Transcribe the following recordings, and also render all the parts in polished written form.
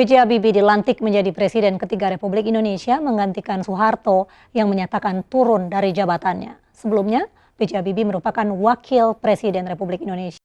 B.J. Habibie dilantik menjadi Presiden ketiga Republik Indonesia menggantikan Soeharto yang menyatakan turun dari jabatannya. Sebelumnya, B.J. Habibie merupakan Wakil Presiden Republik Indonesia.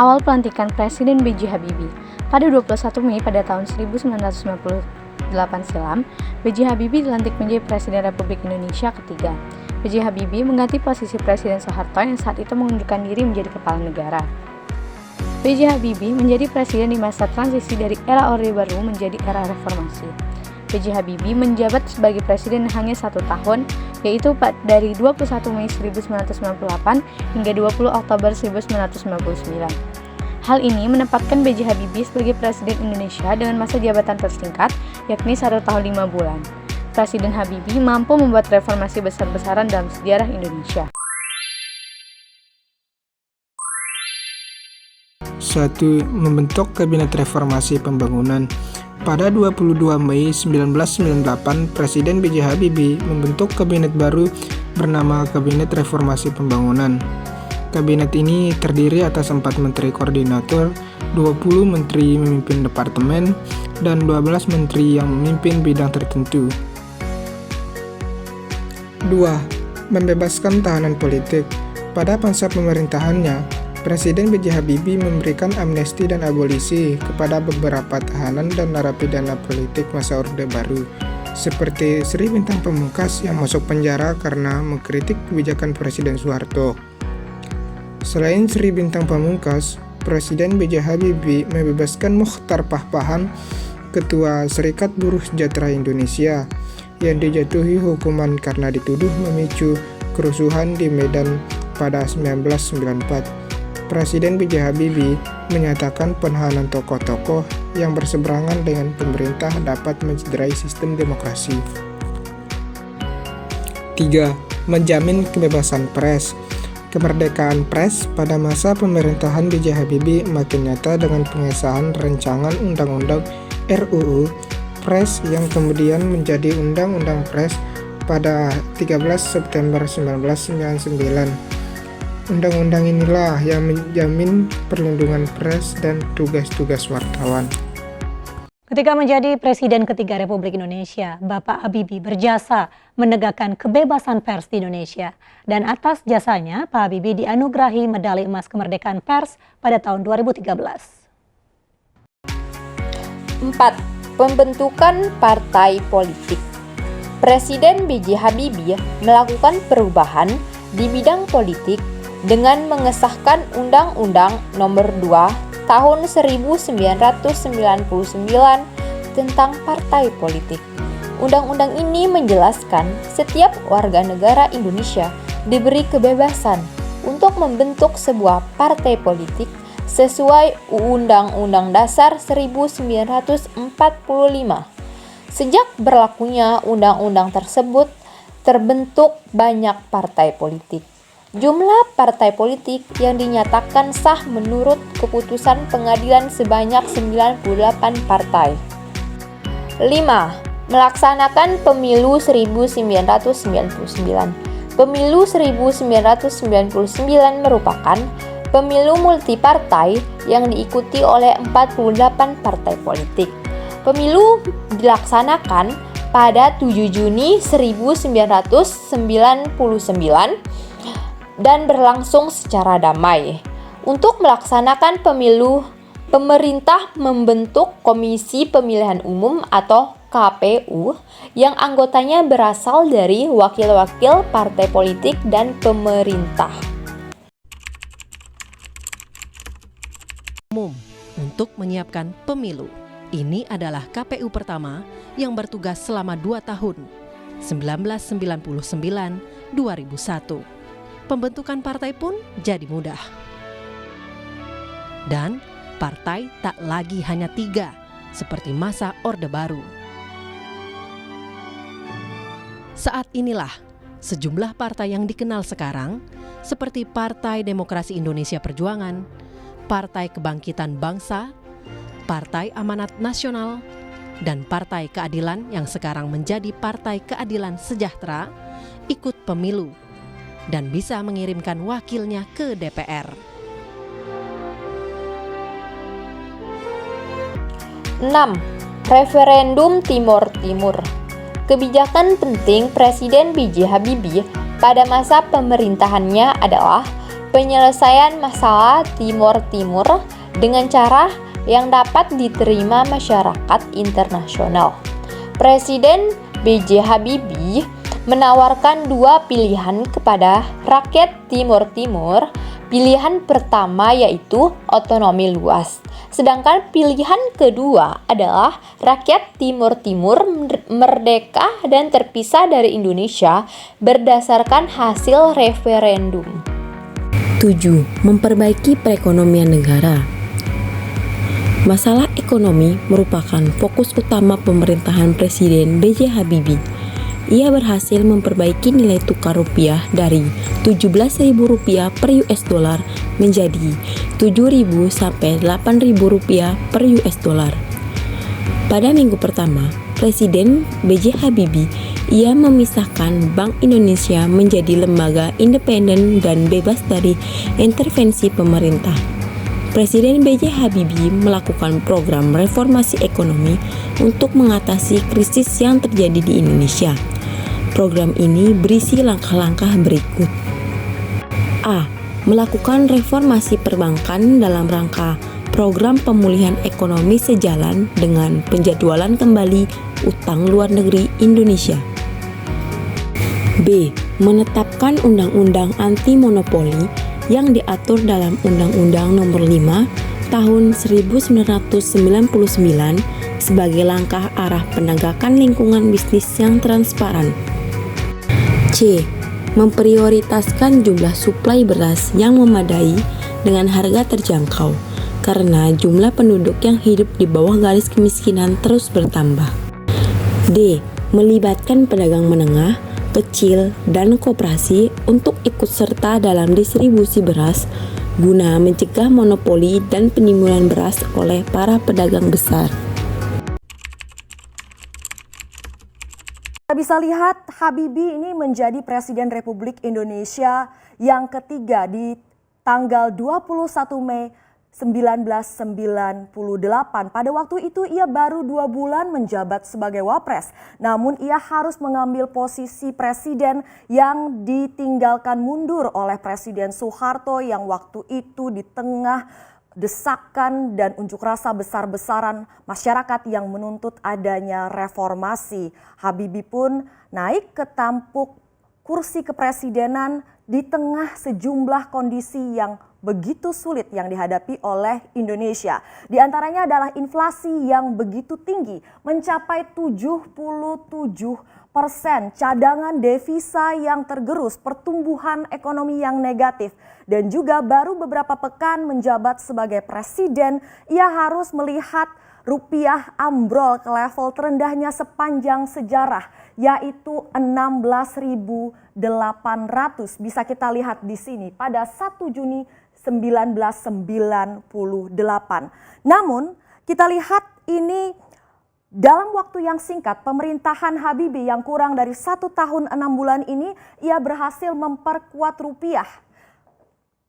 Awal pelantikan Presiden B.J. Habibie. Pada 21 Mei pada tahun 1998 silam, B.J. Habibie dilantik menjadi Presiden Republik Indonesia ketiga. B.J. Habibie mengganti posisi Presiden Soeharto yang saat itu mengundurkan diri menjadi kepala negara. B.J. Habibie menjadi presiden di masa transisi dari era Orde Baru menjadi era reformasi. B.J. Habibie menjabat sebagai presiden hanya 1 tahun, yaitu dari 21 Mei 1998 hingga 20 Oktober 1999. Hal ini menempatkan B.J. Habibie sebagai Presiden Indonesia dengan masa jabatan tersingkat, yakni 1 tahun 5 bulan. Presiden Habibie mampu membuat reformasi besar-besaran dalam sejarah Indonesia. 1. Membentuk Kabinet Reformasi Pembangunan. Pada 22 Mei 1998, Presiden B.J. Habibie membentuk kabinet baru bernama Kabinet Reformasi Pembangunan. Kabinet ini terdiri atas 4 menteri koordinator, 20 menteri memimpin departemen, dan 12 menteri yang memimpin bidang tertentu. 2. Membebaskan tahanan politik. Pada masa pemerintahannya, Presiden B.J. Habibie memberikan amnesti dan abolisi kepada beberapa tahanan dan narapidana politik masa Orde Baru, seperti Sri Bintang Pamungkas yang masuk penjara karena mengkritik kebijakan Presiden Soeharto. Selain Sri Bintang Pamungkas, Presiden B.J. Habibie membebaskan Mochtar Pahpahan, Ketua Serikat Buruh Sejahtera Indonesia, yang dijatuhi hukuman karena dituduh memicu kerusuhan di Medan pada 1994. Presiden B.J. Habibie menyatakan penahanan tokoh-tokoh yang berseberangan dengan pemerintah dapat mencederai sistem demokrasi. 3. Menjamin kebebasan pers. Kemerdekaan pers pada masa pemerintahan B.J. Habibie makin nyata dengan pengesahan rancangan Undang-Undang RUU Pers yang kemudian menjadi Undang-Undang Pers pada 13 September 1999. Undang-undang inilah yang menjamin perlindungan pers dan tugas-tugas wartawan. Ketika menjadi Presiden ketiga Republik Indonesia, Bapak Habibie berjasa menegakkan kebebasan pers di Indonesia. Dan atas jasanya, Pak Habibie dianugerahi medali emas kemerdekaan pers pada tahun 2013. 4. Pembentukan partai politik. Presiden B.J. Habibie melakukan perubahan di bidang politik dengan mengesahkan Undang-Undang Nomor 2 Tahun 1999 tentang partai politik. Undang-undang ini menjelaskan setiap warga negara Indonesia diberi kebebasan untuk membentuk sebuah partai politik sesuai Undang-Undang Dasar 1945. Sejak berlakunya undang-undang tersebut, terbentuk banyak partai politik. Jumlah partai politik yang dinyatakan sah menurut keputusan pengadilan sebanyak 98 partai. 5. Melaksanakan Pemilu 1999. Pemilu 1999 merupakan pemilu multipartai yang diikuti oleh 48 partai politik. Pemilu dilaksanakan pada 7 Juni 1999 dan berlangsung secara damai. Untuk melaksanakan pemilu, pemerintah membentuk Komisi Pemilihan Umum atau KPU yang anggotanya berasal dari wakil-wakil partai politik dan pemerintah. Umum untuk menyiapkan pemilu. Ini adalah KPU pertama yang bertugas selama 2 tahun, 1999-2001. Pembentukan partai pun jadi mudah. Dan partai tak lagi hanya 3, seperti masa Orde Baru. Saat inilah sejumlah partai yang dikenal sekarang, seperti Partai Demokrasi Indonesia Perjuangan, Partai Kebangkitan Bangsa, Partai Amanat Nasional, dan Partai Keadilan yang sekarang menjadi Partai Keadilan Sejahtera, ikut pemilu dan bisa mengirimkan wakilnya ke DPR. 6. Referendum Timor Timur. Kebijakan penting Presiden B.J. Habibie pada masa pemerintahannya adalah penyelesaian masalah Timor Timur dengan cara yang dapat diterima masyarakat internasional. Presiden B.J. Habibie menawarkan dua pilihan kepada rakyat Timor Timur. Pilihan pertama yaitu otonomi luas, sedangkan pilihan kedua adalah rakyat Timor Timur merdeka dan terpisah dari Indonesia berdasarkan hasil referendum. 7. Memperbaiki perekonomian negara. Masalah ekonomi merupakan fokus utama pemerintahan Presiden B.J. Habibie. Ia berhasil memperbaiki nilai tukar rupiah dari Rp17.000 per US dollar menjadi Rp7.000 sampai Rp8.000 per US dollar. Pada minggu pertama, Presiden B.J. Habibie ia memisahkan Bank Indonesia menjadi lembaga independen dan bebas dari intervensi pemerintah. Presiden B.J. Habibie melakukan program reformasi ekonomi untuk mengatasi krisis yang terjadi di Indonesia. Program ini berisi langkah-langkah berikut. A. Melakukan reformasi perbankan dalam rangka program pemulihan ekonomi sejalan dengan penjadwalan kembali utang luar negeri Indonesia. B. Menetapkan undang-undang anti monopoli yang diatur dalam Undang-Undang Nomor 5 Tahun 1999 sebagai langkah arah penegakan lingkungan bisnis yang transparan. C. Memprioritaskan jumlah suplai beras yang memadai dengan harga terjangkau karena jumlah penduduk yang hidup di bawah garis kemiskinan terus bertambah. D. Melibatkan pedagang menengah, kecil, dan koperasi untuk ikut serta dalam distribusi beras guna mencegah monopoli dan penimbunan beras oleh para pedagang besar. Kita bisa lihat Habibie ini menjadi Presiden Republik Indonesia yang ketiga di tanggal 21 Mei 1998. Pada waktu itu ia baru 2 bulan menjabat sebagai Wapres. Namun ia harus mengambil posisi presiden yang ditinggalkan mundur oleh Presiden Soeharto yang waktu itu di tengah desakan dan unjuk rasa besar-besaran masyarakat yang menuntut adanya reformasi. Habibie pun naik ke tampuk kursi kepresidenan di tengah sejumlah kondisi yang begitu sulit yang dihadapi oleh Indonesia. Di antaranya adalah inflasi yang begitu tinggi, mencapai 77%, cadangan devisa yang tergerus, pertumbuhan ekonomi yang negatif, dan juga baru beberapa pekan menjabat sebagai presiden, ia harus melihat rupiah ambrol ke level terendahnya sepanjang sejarah, yaitu 16.800. Bisa kita lihat di sini pada 1 Juni 1998. Namun kita lihat ini dalam waktu yang singkat pemerintahan Habibie yang kurang dari 1 tahun 6 bulan ini ia berhasil memperkuat rupiah.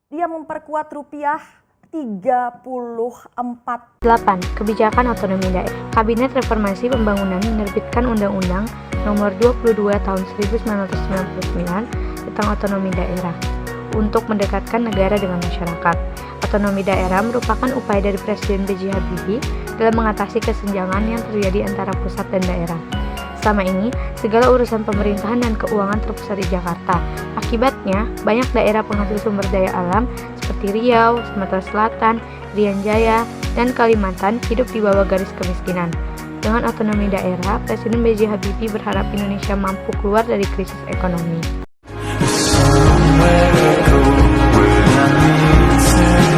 Dia memperkuat rupiah 34. 8. Kebijakan otonomi daerah. Kabinet Reformasi Pembangunan menerbitkan Undang-Undang Nomor 22 Tahun 1999 tentang otonomi daerah untuk mendekatkan negara dengan masyarakat. Otonomi daerah merupakan upaya dari Presiden B.J. Habibie dalam mengatasi kesenjangan yang terjadi antara pusat dan daerah. Selama ini, segala urusan pemerintahan dan keuangan terpusat di Jakarta. Akibatnya, banyak daerah penghasil sumber daya alam seperti Riau, Sumatera Selatan, Irian Jaya, dan Kalimantan hidup di bawah garis kemiskinan. Dengan otonomi daerah, Presiden B.J. Habibie berharap Indonesia mampu keluar dari krisis ekonomi. Somewhere to go where I need to